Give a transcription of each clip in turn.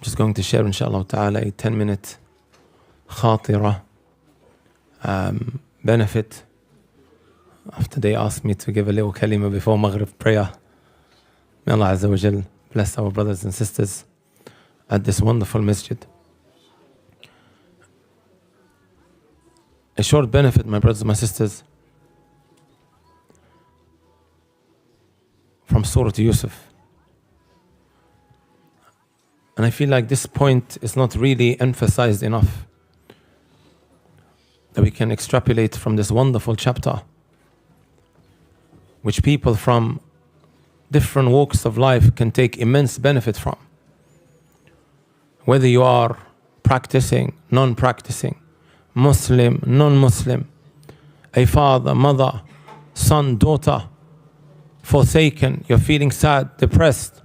just going to share, inshallah ta'ala, a 10-minute khatira benefit. After they asked me to give a little kalima before Maghrib prayer. May Allah Azza wa Jal bless our brothers and sisters at this wonderful masjid. A short benefit, my brothers and my sisters, from Surah Yusuf. And I feel like this point is not really emphasized enough, that we can extrapolate from this wonderful chapter, which people from different walks of life can take immense benefit from. Whether you are practicing, non-practicing, Muslim, non-Muslim, a father, mother, son, daughter, forsaken, you're feeling sad, depressed.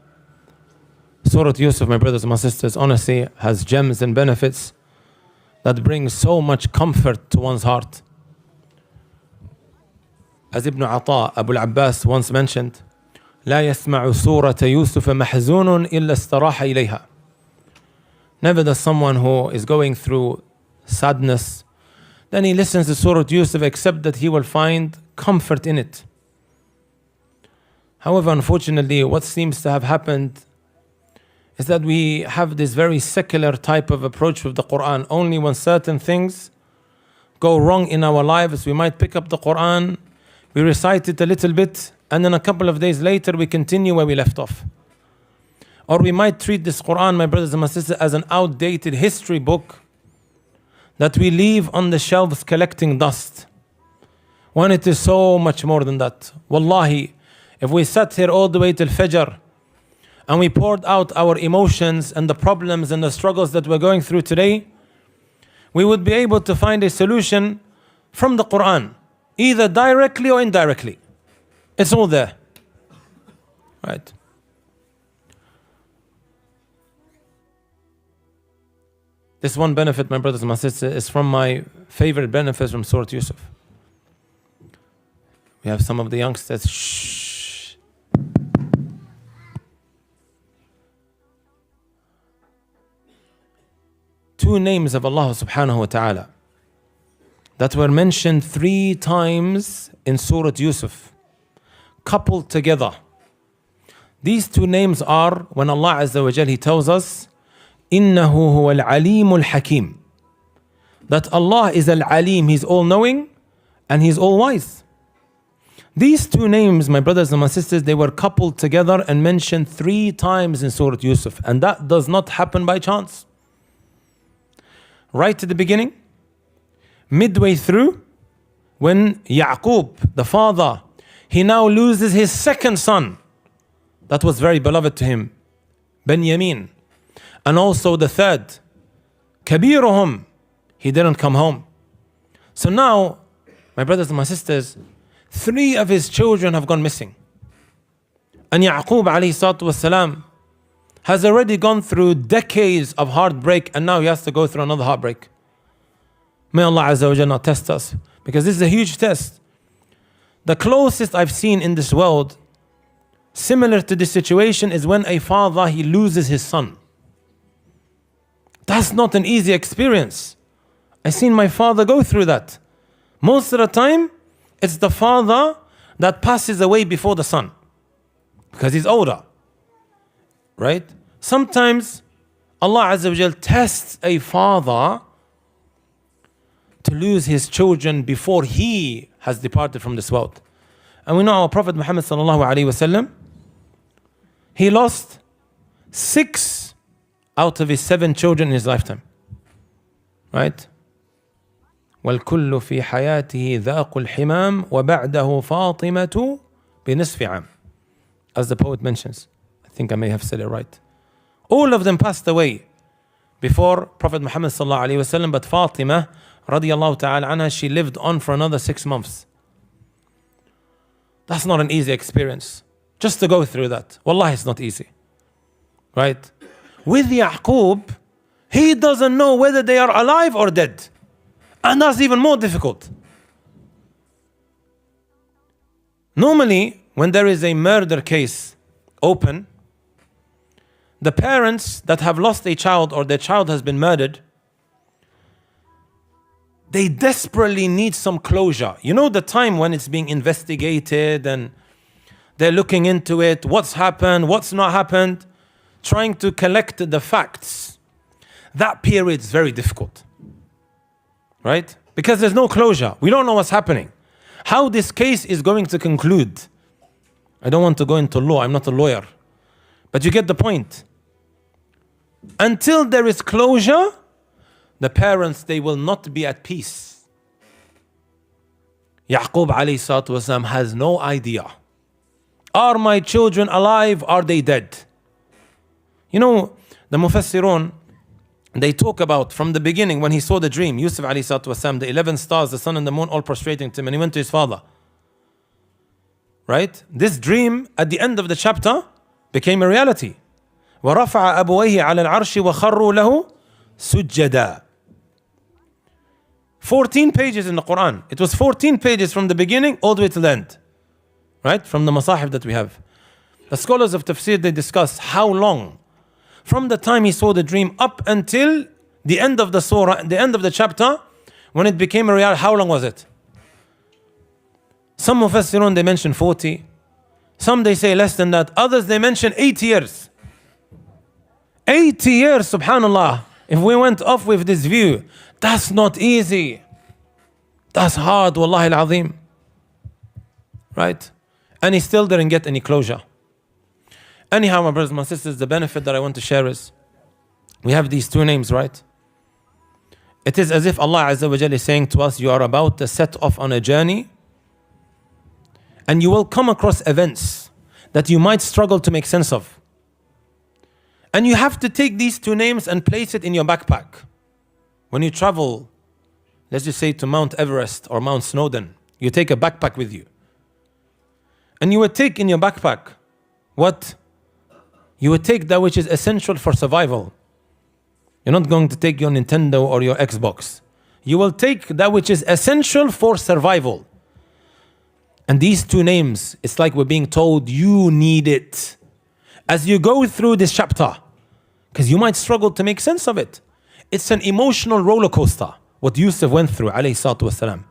Surah Yusuf, my brothers and my sisters, honestly has gems and benefits that bring so much comfort to one's heart. As Ibn Ata, Abu al-Abbas once mentioned, لا يسمع سورة يوسف محزون إلا استراح إليها. Never does someone who is going through sadness, then he listens to Surah Yusuf except that he will find comfort in it. However, unfortunately, what seems to have happened is that we have this very secular type of approach with the Quran. Only when certain things go wrong in our lives, we might pick up the Quran, we recite it a little bit, and then a couple of days later we continue where we left off. Or we might treat this Quran, my brothers and my sisters, as an outdated history book that we leave on the shelves collecting dust, when it is so much more than that. Wallahi, if we sat here all the way till Fajr and we poured out our emotions and the problems and the struggles that we're going through today, we would be able to find a solution from the Quran, either directly or indirectly. It's all there. Right? This one benefit, my brothers and my sisters, is from my favorite benefits from Surah Yusuf. We have some of the youngsters, shh. Two names of Allah subhanahu wa ta'ala that were mentioned 3 times in Surah Yusuf, coupled together. These 2 names are when Allah Azza wa Jal, He tells us, إِنَّهُ هُوَ الْعَلِيمُ الْحَكِيمُ, that Allah is Al-Alim, He's all-knowing and He's all-wise. These 2 names, my brothers and my sisters, they were coupled together and mentioned 3 times in Surah Yusuf, and that does not happen by chance. Right at the beginning, midway through, when Yaqub, the father, he now loses his second son that was very beloved to him, Benjamin, and also the third, Kabiruhum, he didn't come home. So now, my brothers and my sisters, 3 of his children have gone missing. And Yaqub alayhi salatu wasalam has already gone through decades of heartbreak, and now he has to go through another heartbreak. May Allah Azza wa Jalla not test us, because this is a huge test. The closest I've seen in this world, similar to this situation, is when a father, he loses his son. That's not an easy experience. I've seen my father go through that. Most of the time, it's the father that passes away before the son, because he's older. Right? Sometimes Allah Azza wa Jal tests a father to lose his children before he has departed from this world. And we know our Prophet Muhammad sallallahu alaihi wasallam, he lost 6 out of his 7 children in his lifetime. Right? وَالْكُلُّ فِي حَيَاتِهِ ذَاقُ الْحِمَامِ وَبَعْدَهُ فَاطِمَةُ بِنِصْفِ عَامٍ, as the poet mentions. I think I may have said it right. All of them passed away before Prophet Muhammad sallallahu alaihi wasallam, but Fatima radiyallahu ta'ala anha, she lived on for another 6 months. That's not an easy experience. Just to go through that. Wallahi, it's not easy. Right? With Yaqub, he doesn't know whether they are alive or dead. And that's even more difficult. Normally, when there is a murder case open, the parents that have lost a child or their child has been murdered, they desperately need some closure. You know the time when it's being investigated and they're looking into it, what's happened, what's not happened, trying to collect the facts. That period is very difficult, right? Because there's no closure. We don't know what's happening. How this case is going to conclude. I don't want to go into law, I'm not a lawyer. But you get the point. Until there is closure, the parents, they will not be at peace. Yaqub alayhi salatu wasalam has no idea. Are my children alive? Are they dead? You know, the Mufassirun, they talk about from the beginning when he saw the dream, Yusuf alayhi salatu wasalam, the 11 stars, the sun and the moon all prostrating to him, and he went to his father. Right? This dream at the end of the chapter became a reality. وَرَفَعَ أَبُوَيْهِ عَلَى الْعَرْشِ وَخَرُّوا لَهُ سُجَّدًا. 14 pages in the Quran. It was 14 pages from the beginning all the way to the end. Right? From the masahif that we have. The scholars of tafsir, they discuss how long from the time he saw the dream up until the end of the surah, the end of the chapter, when it became a reality. How long was it? Some Mufassirun, they mention 40. Some they say less than that. Others they mention 80 years. 80 years, subhanallah. If we went off with this view, that's not easy. That's hard, wallahi al-azim. Right? And he still didn't get any closure. Anyhow, my brothers and my sisters, the benefit that I want to share is, we have these two names, right? It is as if Allah Azza wa Jalla is saying to us, you are about to set off on a journey, and you will come across events that you might struggle to make sense of. And you have to take these two names and place it in your backpack. When you travel, let's just say to Mount Everest or Mount Snowdon, you take a backpack with you. And you would take in your backpack what? You would take that which is essential for survival. You're not going to take your Nintendo or your Xbox. You will take that which is essential for survival. And these two names, it's like we're being told, you need it. As you go through this chapter, because you might struggle to make sense of it. It's an emotional roller coaster, what Yusuf went through, alayhi salatu wasalam.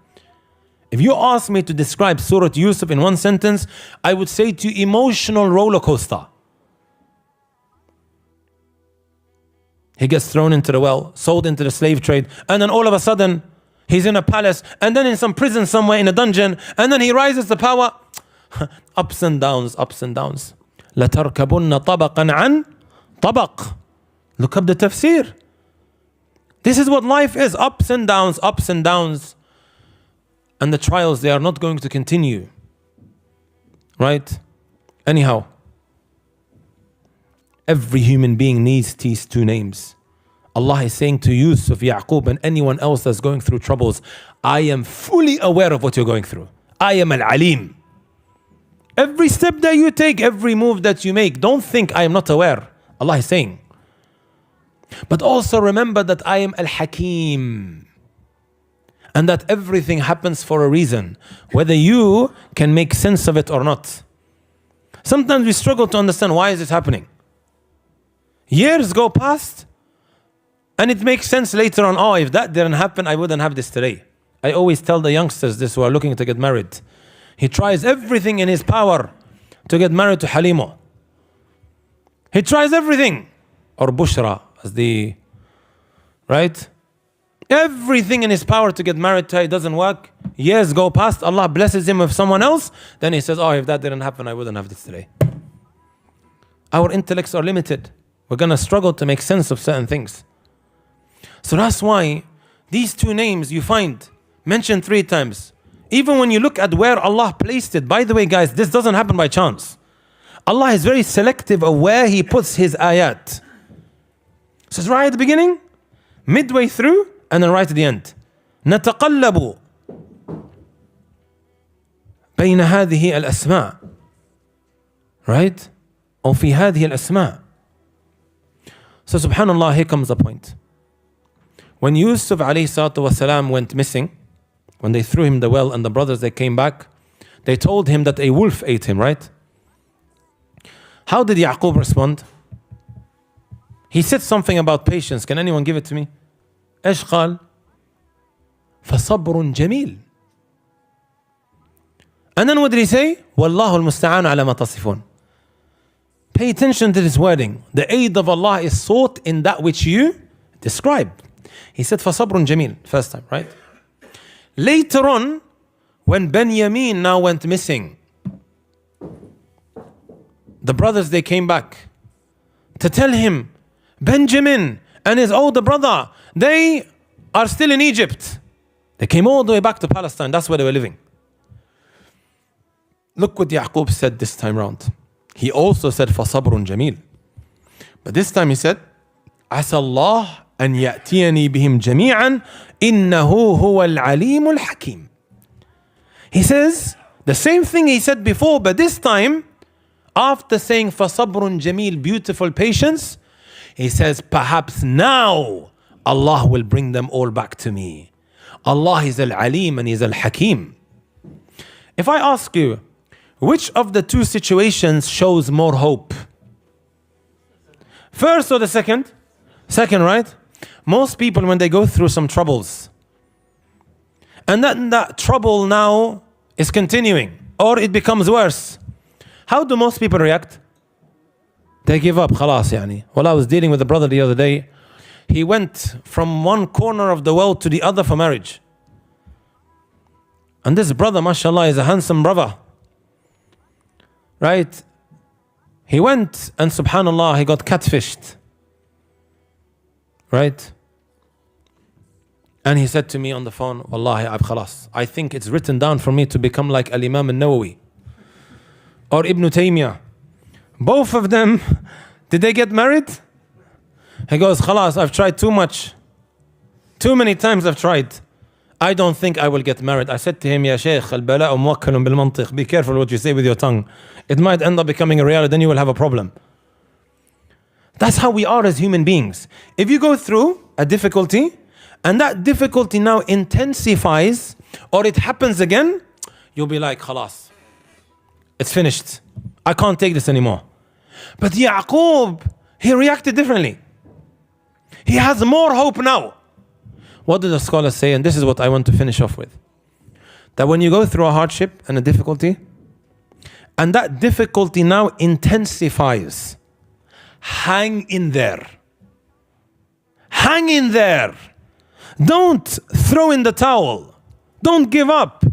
If you ask me to describe Surah Yusuf in one sentence, I would say to you, emotional roller coaster. He gets thrown into the well, sold into the slave trade, and then all of a sudden, he's in a palace, and then in some prison somewhere in a dungeon, and then he rises to power. Ups and downs, ups and downs. لَتَرْكَبُنَّ طَبَقًا عَنْ طَبَقٍ. Look up the tafsir. This is what life is, ups and downs, ups and downs. And the trials, they are not going to continue. Right? Anyhow, every human being needs these two names. Allah is saying to Yusuf, Yaqub, and anyone else that's going through troubles, I am fully aware of what you're going through. I am al-alim. Every step that you take, every move that you make, don't think I am not aware. Allah is saying. But also remember that I am al-hakim. And that everything happens for a reason, whether you can make sense of it or not. Sometimes we struggle to understand why is it happening. Years go past, and it makes sense later on. Oh, if that didn't happen, I wouldn't have this today. I always tell the youngsters this who are looking to get married. He tries everything in his power to get married to Halimo. He tries everything. Or Bushra, as the, right? Everything in his power to get married to her, it doesn't work. Years go past, Allah blesses him with someone else. Then he says, oh, if that didn't happen, I wouldn't have this today. Our intellects are limited. We're going to struggle to make sense of certain things. So that's why these two names you find mentioned 3 times. Even when you look at where Allah placed it. By the way, guys, this doesn't happen by chance. Allah is very selective of where He puts His ayat. So it's right at the beginning, midway through, and then right at the end. نتقلب بين هذه الأسماء. Right? أو في هذه الأسماء. So subhanallah, here comes the point. When Yusuf alayhi salatu wasalam went missing, when they threw him in the well and the brothers, they came back, they told him that a wolf ate him, right? How did Yaqub respond? He said something about patience. Can anyone give it to me? إيش قال؟ فصبر جميل. And then what did he say? والله المستعان على ما تصفون. Pay attention to this wording. The aid of Allah is sought in that which you describe. He said فصبر جميل first time, right? Later on, when Benjamin now went missing, the brothers, they came back to tell him Benjamin and his older brother, they are still in Egypt. They came all the way back to Palestine. That's where they were living. Look what Yaqub said this time round. He also said فَصَبْرٌ جَمِيلٌ. But this time he said عَسَى اللَّهُ أَنْ يَأْتِيَنِي بِهِمْ جَمِيعًا إِنَّهُ هُوَ الْعَلِيمُ الْحَكِيمُ. He says the same thing he said before, but this time, after saying فَصَبْرٌ جَمِيلٌ, beautiful patience, he says perhaps now Allah will bring them all back to me. Allah is Al-Alim and He's Al-Hakim. If I ask you, which of the two situations shows more hope? First or the second? Second, right? Most people, when they go through some troubles, and that trouble now is continuing, or it becomes worse, how do most people react? They give up, خلاص يعني. Well, I was dealing with a brother the other day. He went from one corner of the world to the other for marriage. And this brother, mashallah, is a handsome brother. Right? He went and subhanallah, he got catfished. Right? And he said to me on the phone, Wallahi, khalas, I think it's written down for me to become like Al-Imam Al-Nawawi or Ibn Taymiyyah. Both of them, did they get married? He goes, khalas, I've tried too much. Too many times I've tried. I don't think I will get married. I said to him, Ya Shaykh, al-bala'u muwakkalun bil-mantiq. Be careful what you say with your tongue. It might end up becoming a reality, then you will have a problem. That's how we are as human beings. If you go through a difficulty, and that difficulty now intensifies, or it happens again, you'll be like, khalas, it's finished. I can't take this anymore. But Yaqub, he reacted differently. He has more hope now. What do the scholars say? And this is what I want to finish off with. That when you go through a hardship and a difficulty, and that difficulty now intensifies, hang in there. Hang in there. Don't throw in the towel. Don't give up.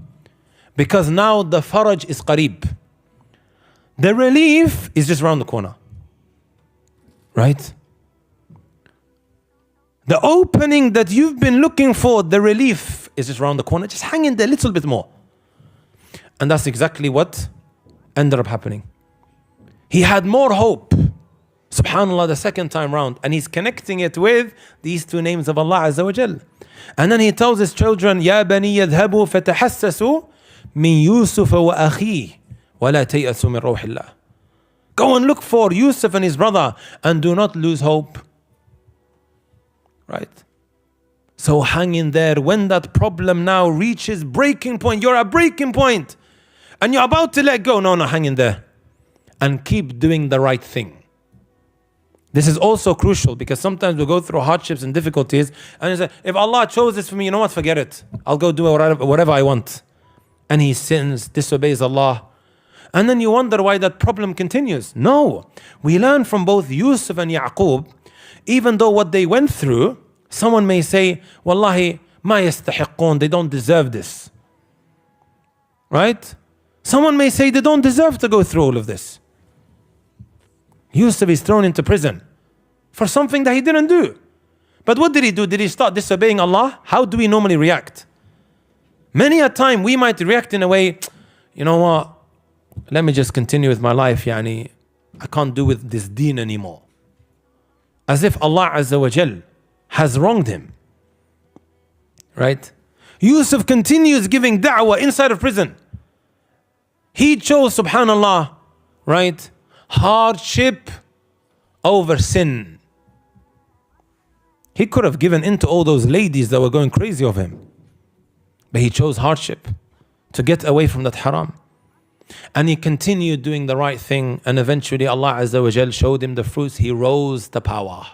Because now the faraj is qareeb. The relief is just around the corner. Right? The opening that you've been looking for, the relief is just around the corner. Just hang in there a little bit more. And that's exactly what ended up happening. He had more hope. Subhanallah, the second time round. And he's connecting it with these two names of Allah Azza wa Jal. And then he tells his children, Ya bani yadhabu fatahassasu min Yusuf wa akhi wa la tayasu min rawhillah. Go and look for Yusuf and his brother and do not lose hope. Right? So hang in there. When that problem now reaches breaking point, you're at breaking point and you're about to let go. No, hang in there and keep doing the right thing. This is also crucial because sometimes we go through hardships and difficulties and you say, if Allah chose this for me, you know what, forget it. I'll go do whatever I want. And he sins, disobeys Allah. And then you wonder why that problem continues. No, we learn from both Yusuf and Yaqub, even though what they went through, someone may say, Wallahi, ma yastahiqqun, they don't deserve this. Right? Someone may say they don't deserve to go through all of this. Yusuf is thrown into prison for something that he didn't do. But what did he do? Did he start disobeying Allah? How do we normally react? Many a time we might react in a way, you know what, let me just continue with my life, yani, I can't do with this deen anymore. As if Allah Azza wa Jal has wronged him. Right? Yusuf continues giving da'wah inside of prison. He chose, subhanallah, right, hardship over sin. He could have given in to all those ladies that were going crazy of him. But he chose hardship to get away from that haram. And he continued doing the right thing. And eventually Allah Azza wa Jal showed him the fruits. He rose to power.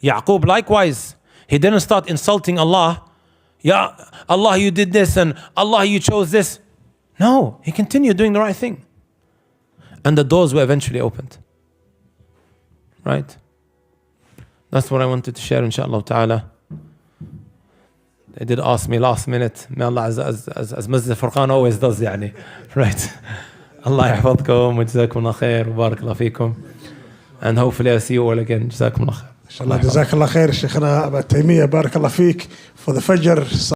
Yaqub likewise, he didn't start insulting Allah. Ya Allah, you did this, and Allah, you chose this. No, he continued doing the right thing. And the doors were eventually opened. Right? That's what I wanted to share, inshaAllah ta'ala. They did ask me last minute. May Allah, as Masjid Furqan always does, يعني. Right? Allah يحفظكم وجزاكم الله خير وبارك الله فيكم. And hopefully I'll see you all again. جزاكم الله خير. إن شاء الله جزاك الله خير شيخنا أبا تيمية بارك الله فيك for the Fajr.